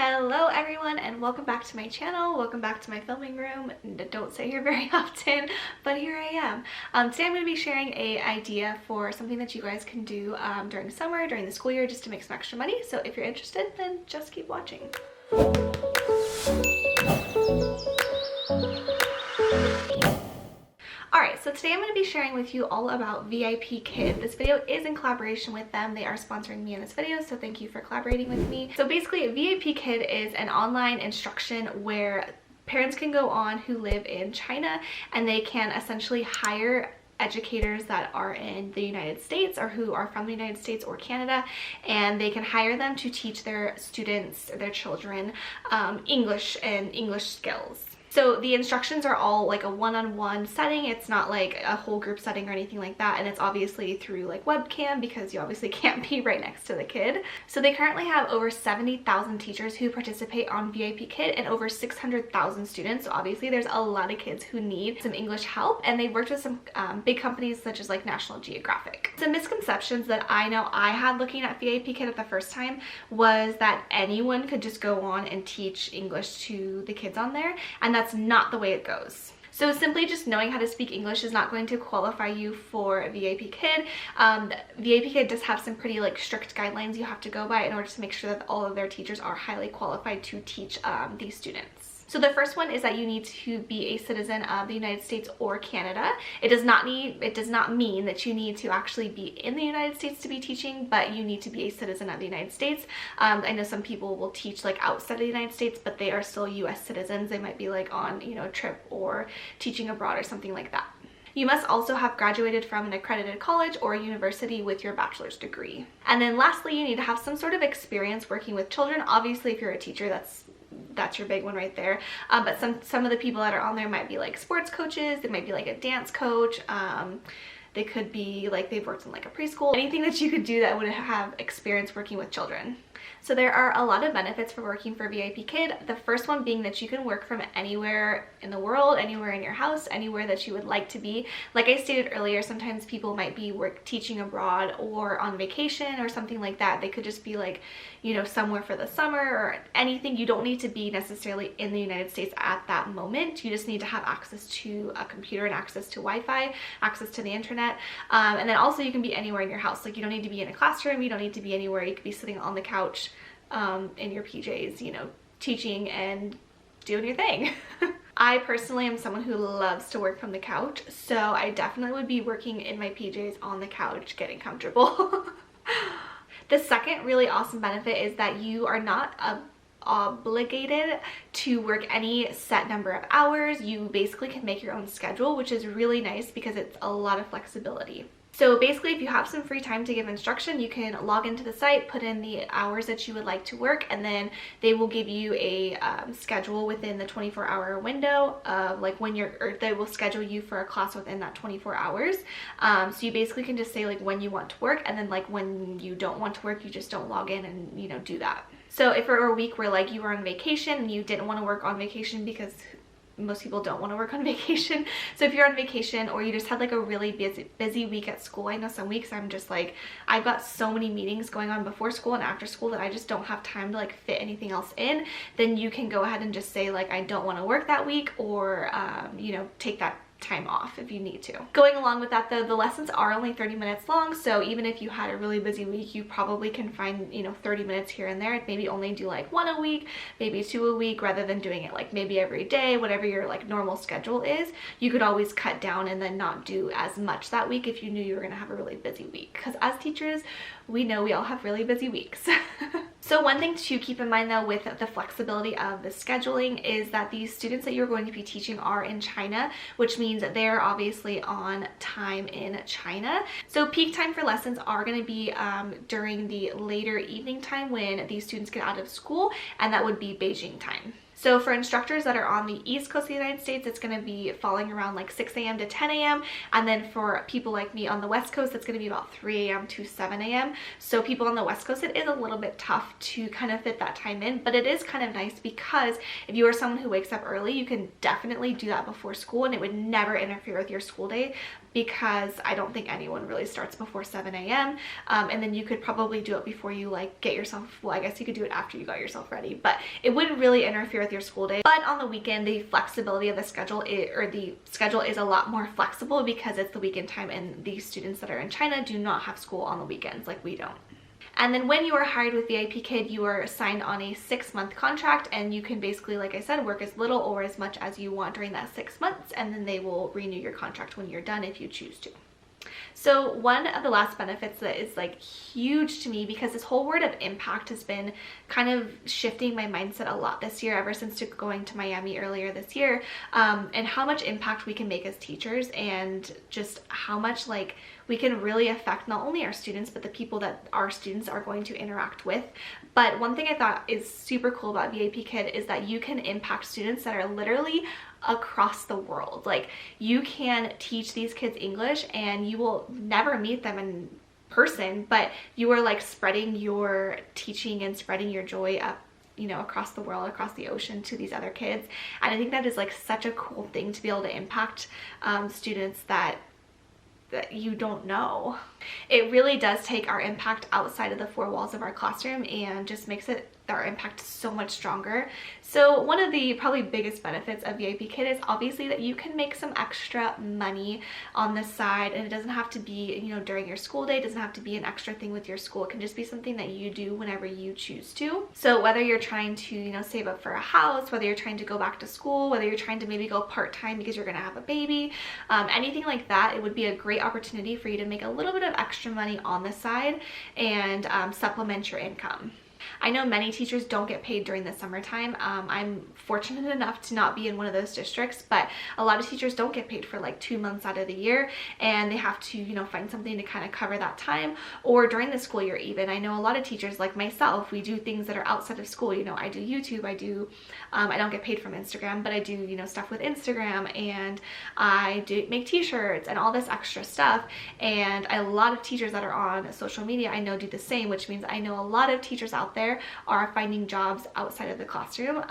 Hello everyone and welcome back to my channel. Welcome back to my filming room. Don't sit here very often, but here I am. Today I'm going to be sharing an idea for something that you guys can do during summer, during the school year, just to make some extra money. So if you're interested, then just keep watching. Alright, so today I'm going to be sharing with you all about VIPKid. This video is in collaboration with them. They are sponsoring me in this video, so thank you for collaborating with me. So basically, VIPKid is an online instruction where parents can go on who live in China and they can essentially hire educators that are in the United States or who are from the United States or Canada, and they can hire them to teach their students, their children, English and English skills. So the instructions are all like a one-on-one setting. It's not like a whole group setting or anything like that, and it's obviously through like webcam because you obviously can't be right next to the kid. So they currently have over 70,000 teachers who participate on VIPKid and over 600,000 students. So obviously there's a lot of kids who need some English help, and they've worked with some big companies such as like National Geographic. Some misconceptions that I know I had looking at VIPKid at the first time was that anyone could just go on and teach English to the kids on there, and that's not the way it goes. So simply just knowing how to speak English is not going to qualify you for VIPKid. VIPKid does have some pretty like strict guidelines you have to go by in order to make sure that all of their teachers are highly qualified to teach these students. So the first one is that you need to be a citizen of the United States or Canada. It does not mean that you need to actually be in the United States to be teaching, but you need to be a citizen of the United States. I know some people will teach like outside of the United States, but they are still US citizens. They might be like on, a trip or teaching abroad or something like that. You must also have graduated from an accredited college or university with your bachelor's degree. And then lastly, you need to have some sort of experience working with children. Obviously, if you're a teacher, that's your big one right there. But some of the people that are on there might be like sports coaches. They might be like a dance coach. They could be like they've worked in like a preschool. Anything that you could do that would have experience working with children. So there are a lot of benefits for working for VIPKid. The first one being that you can work from anywhere in the world, anywhere in your house, anywhere that you would like to be. Like I stated earlier, sometimes people might be teaching abroad or on vacation or something like that. They could just be like, somewhere for the summer or anything. You don't need to be necessarily in the United States at that moment. You just need to have access to a computer and access to Wi-Fi, access to the internet. And then also you can be anywhere in your house. Like you don't need to be in a classroom. You don't need to be anywhere. You could be sitting on the couch in your PJs, teaching and doing your thing. I personally am someone who loves to work from the couch, so I definitely would be working in my PJs on the couch, getting comfortable. The second really awesome benefit is that you are not obligated to work any set number of hours. You basically can make your own schedule, which is really nice because it's a lot of flexibility. So basically, if you have some free time to give instruction, you can log into the site, put in the hours that you would like to work, and then they will give you a schedule within the 24-hour window of like when they will schedule you for a class within that 24 hours. So you basically can just say like when you want to work, and then like when you don't want to work, you just don't log in and do that. So if it were a week where like you were on vacation and you didn't want to work on vacation, because most people don't want to work on vacation. So if you're on vacation or you just had like a really busy week at school, I know some weeks I'm just like, I've got so many meetings going on before school and after school that I just don't have time to like fit anything else in, then you can go ahead and just say like, I don't want to work that week, or, take that time off if you need to. Going along with that though, the lessons are only 30 minutes long, so even if you had a really busy week, you probably can find 30 minutes here and there. Maybe only do like one a week, maybe two a week, rather than doing it like maybe every day. Whatever your like normal schedule is, you could always cut down and then not do as much that week if you knew you were going to have a really busy week, because as teachers we know we all have really busy weeks. So one thing to keep in mind though with the flexibility of the scheduling is that these students that you're going to be teaching are in China, which means that they're obviously on time in China. So peak time for lessons are going to be during the later evening time when these students get out of school, and that would be Beijing time. So for instructors that are on the East Coast of the United States, it's going to be falling around like 6 a.m. to 10 a.m. And then for people like me on the West Coast, it's going to be about 3 a.m. to 7 a.m. So people on the West Coast, it is a little bit tough to kind of fit that time in, but it is kind of nice because if you are someone who wakes up early, you can definitely do that before school and it would never interfere with your school day. because I don't think anyone really starts before 7 a.m. And then you could probably do it before you like get yourself, well, I guess you could do it after you got yourself ready, but it wouldn't really interfere with your school day. But on the weekend, the flexibility of the schedule the schedule is a lot more flexible because it's the weekend time, and the students that are in China do not have school on the weekends like we don't. And then when you are hired with VIPKid, you are assigned on a 6-month contract, and you can basically, like I said, work as little or as much as you want during that 6 months, and then they will renew your contract when you're done if you choose to. So one of the last benefits that is like huge to me, because this whole word of impact has been kind of shifting my mindset a lot this year, ever since going to Miami earlier this year, and how much impact we can make as teachers, and just how much like we can really affect not only our students, but the people that our students are going to interact with. But one thing I thought is super cool about VIPKid is that you can impact students that are literally across the world. Like, you can teach these kids English and you will never meet them in person, but you are like spreading your teaching and spreading your joy up, you know, across the world, across the ocean to these other kids. And I think that is like such a cool thing to be able to impact students that you don't know. It really does take our impact outside of the 4 walls of our classroom and just makes our impact so much stronger. So one of the probably biggest benefits of VIPKid is obviously that you can make some extra money on the side, and it doesn't have to be, you know, during your school day. It doesn't have to be an extra thing with your school. It can just be something that you do whenever you choose to. So whether you're trying to, you know, save up for a house, whether you're trying to go back to school, whether you're trying to maybe go part-time because you're gonna have a baby, anything like that, it would be a great opportunity for you to make a little bit of extra money on the side and supplement your income. I know many teachers don't get paid during the summertime. I'm fortunate enough to not be in one of those districts, but a lot of teachers don't get paid for like 2 months out of the year, and they have to, you know, find something to kind of cover that time, or during the school year even. I know a lot of teachers like myself, we do things that are outside of school. You know, I do YouTube, I don't get paid from Instagram, but I do, you know, stuff with Instagram, and I do make t-shirts and all this extra stuff. And a lot of teachers that are on social media I know do the same, which means I know a lot of teachers out there are finding jobs outside of the classroom.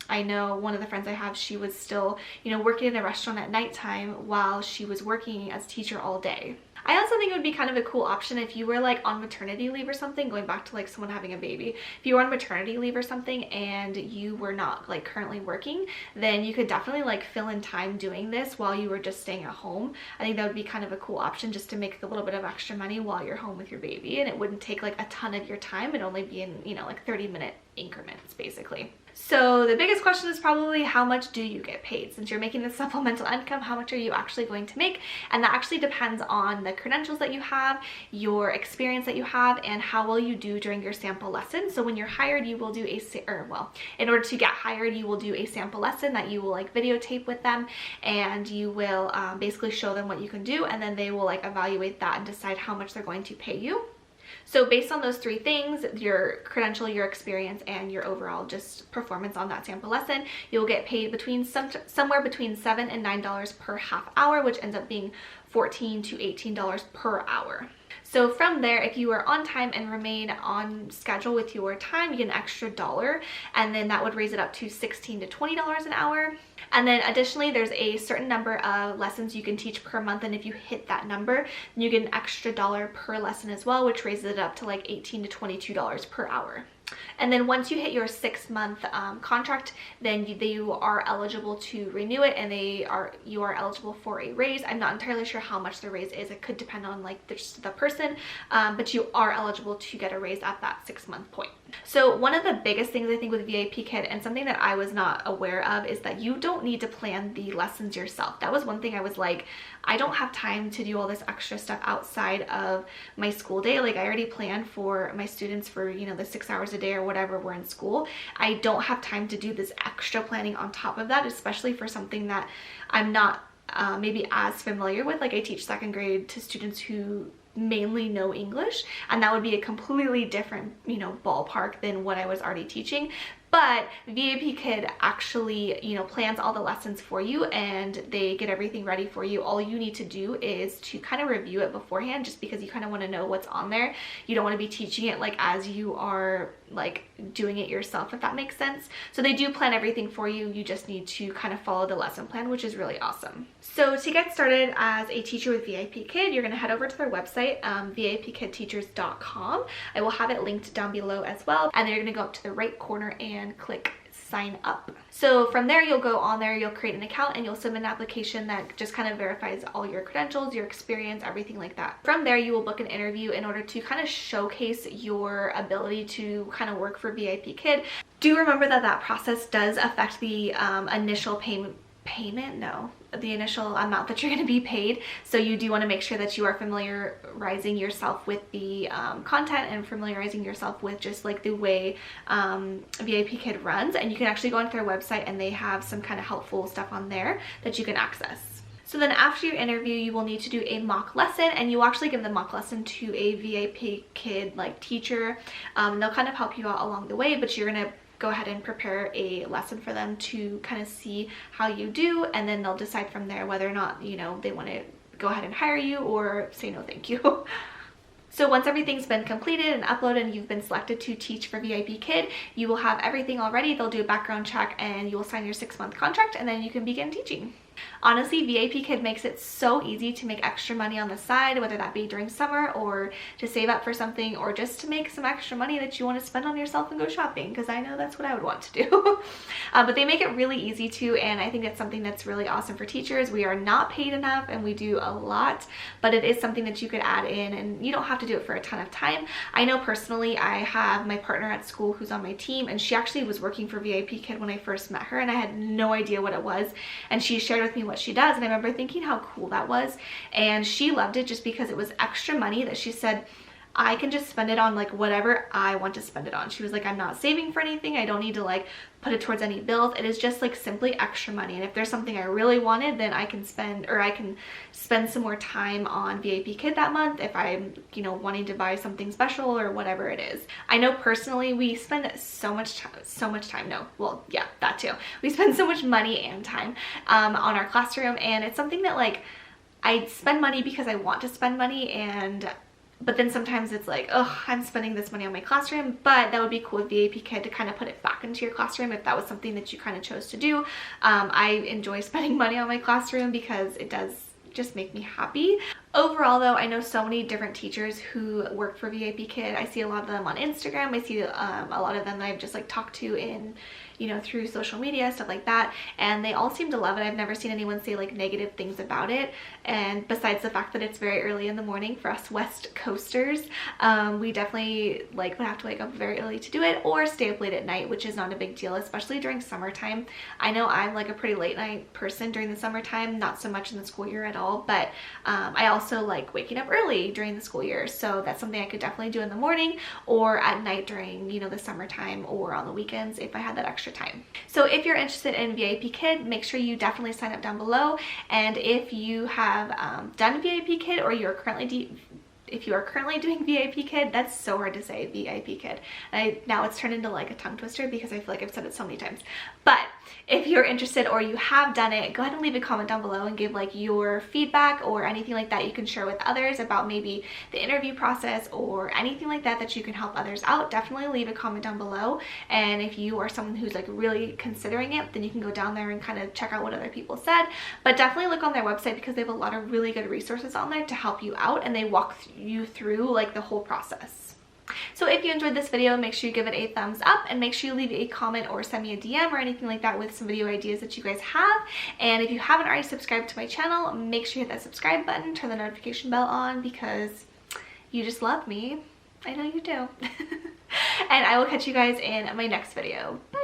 I know one of the friends I have, she was still, you know, working in a restaurant at nighttime while she was working as a teacher all day. I also think it would be kind of a cool option if you were like on maternity leave or something, going back to like someone having a baby. If you were on maternity leave or something and you were not like currently working, then you could definitely like fill in time doing this while you were just staying at home. I think that would be kind of a cool option, just to make a little bit of extra money while you're home with your baby, and it wouldn't take like a ton of your time. It'd only be in, you know, like 30-minute increments basically. So the biggest question is probably, how much do you get paid? Since you're making this supplemental income, how much are you actually going to make? And that actually depends on the credentials that you have, your experience that you have, and how well you do during your sample lesson. So when you're hired, you will do in order to get hired, you will do a sample lesson that you will like videotape with them, and you will basically show them what you can do, and then they will like evaluate that and decide how much they're going to pay you. So based on those 3 things, your credential, your experience, and your overall just performance on that sample lesson, you'll get paid between somewhere between $7 and $9 per half hour, which ends up being $14 to $18 per hour. So from there, if you are on time and remain on schedule with your time, you get an extra $1, and then that would raise it up to $16 to $20 an hour. And then additionally, there's a certain number of lessons you can teach per month, and if you hit that number, you get an extra $1 per lesson as well, which raises it up to like $18 to $22 per hour. And then once you hit your 6-month contract, then you are eligible to renew it, and you are eligible for a raise. I'm not entirely sure how much the raise is. It could depend on like the person, but you are eligible to get a raise at that 6-month point. So one of the biggest things I think with VIPKid, and something that I was not aware of, is that you don't need to plan the lessons yourself. That was one thing I was like, I don't have time to do all this extra stuff outside of my school day. Like, I already planned for my students for, you know, the 6 hours a day or whatever we're in school. I don't have time to do this extra planning on top of that, especially for something that I'm not maybe as familiar with. Like, I teach 2nd grade to students who mainly know English, and that would be a completely different, you know, ballpark than what I was already teaching. But VIPKid actually, you know, plans all the lessons for you, and they get everything ready for you. All you need to do is to kind of review it beforehand, just because you kind of want to know what's on there. You don't want to be teaching it like as you are like doing it yourself, if that makes sense. So they do plan everything for you. You just need to kind of follow the lesson plan, which is really awesome. So to get started as a teacher with VIPKid, you're going to head over to their website, VIPKidteachers.com. I will have it linked down below as well. And then you're going to go up to the right corner and click sign up. So from there, you'll go on there, you'll create an account, and you'll submit an application that just kind of verifies all your credentials, your experience, everything like that. From there, you will book an interview in order to kind of showcase your ability to kind of work for VIPKid. Do remember that that process does affect the initial the initial amount that you're going to be paid. So you do want to make sure that you are familiarizing yourself with the content and familiarizing yourself with just like the way VIPKid runs. And you can actually go onto their website, and they have some kind of helpful stuff on there that you can access. So then after your interview, you will need to do a mock lesson, and you will actually give the mock lesson to a VIPKid like teacher. They'll kind of help you out along the way, but you're going to go ahead and prepare a lesson for them to kind of see how you do, and then they'll decide from there whether or not, you know, they want to go ahead and hire you or say no thank you. So once everything's been completed and uploaded and you've been selected to teach for VIPKid, you will have everything already. They'll do a background check, and you will sign your 6-month contract, and then you can begin teaching. Honestly, VIPKid makes it so easy to make extra money on the side, whether that be during summer or to save up for something, or just to make some extra money that you want to spend on yourself and go shopping, because I know that's what I would want to do. But they make it really easy to, and I think that's something that's really awesome for teachers. We are not paid enough, and we do a lot, but it is something that you could add in, and you don't have to do it for a ton of time. I know personally, I have my partner at school who's on my team, and she actually was working for VIPKid when I first met her, and I had no idea what it was, and she shared with me what she does, and I remember thinking how cool that was, and she loved it just because it was extra money that she said, I can just spend it on like whatever I want to spend it on. She was like, I'm not saving for anything. I don't need to like put it towards any bills. It is just like simply extra money. And if there's something I really wanted, then I can spend some more time on VIPKid that month if I'm, you know, wanting to buy something special or whatever it is. I know personally we spend so much time, no, well, yeah, that too. We spend so much money and time on our classroom, and it's something that like I spend money because I want to spend money, but then sometimes it's like, oh, I'm spending this money on my classroom, but that would be cool with VIPKid to kind of put it back into your classroom if that was something that you kind of chose to do. I enjoy spending money on my classroom because it does just make me happy. Overall though, I know so many different teachers who work for VIPKid. I see a lot of them on Instagram. I see a lot of them that I've just like talked to in, you know, through social media, stuff like that, and they all seem to love it. I've never seen anyone say like negative things about it, and besides the fact that it's very early in the morning for us West Coasters, we definitely like would have to wake up very early to do it, or stay up late at night, which is not a big deal, especially during summertime. I know I'm like a pretty late night person during the summertime, not so much in the school year at all, but I also like waking up early during the school year, so that's something I could definitely do in the morning or at night during, you know, the summertime or on the weekends if I had that extra time. So if you're interested in VIPKid, make sure you definitely sign up down below. And if you have done VIPKid, or you're currently if you are currently doing VIPKid, that's so hard to say, VIPKid. Now it's turned into like a tongue twister because I feel like I've said it so many times. But if you're interested or you have done it, go ahead and leave a comment down below and give like your feedback or anything like that you can share with others about maybe the interview process or anything like that that you can help others out. Definitely leave a comment down below. And if you are someone who's like really considering it, then you can go down there and kind of check out what other people said. But definitely look on their website because they have a lot of really good resources on there to help you out, and they walk you through like the whole process. So if you enjoyed this video, make sure you give it a thumbs up, and make sure you leave a comment or send me a DM or anything like that with some video ideas that you guys have. And if you haven't already subscribed to my channel, make sure you hit that subscribe button, turn the notification bell on, because you just love me. I know you do. And I will catch you guys in my next video. Bye!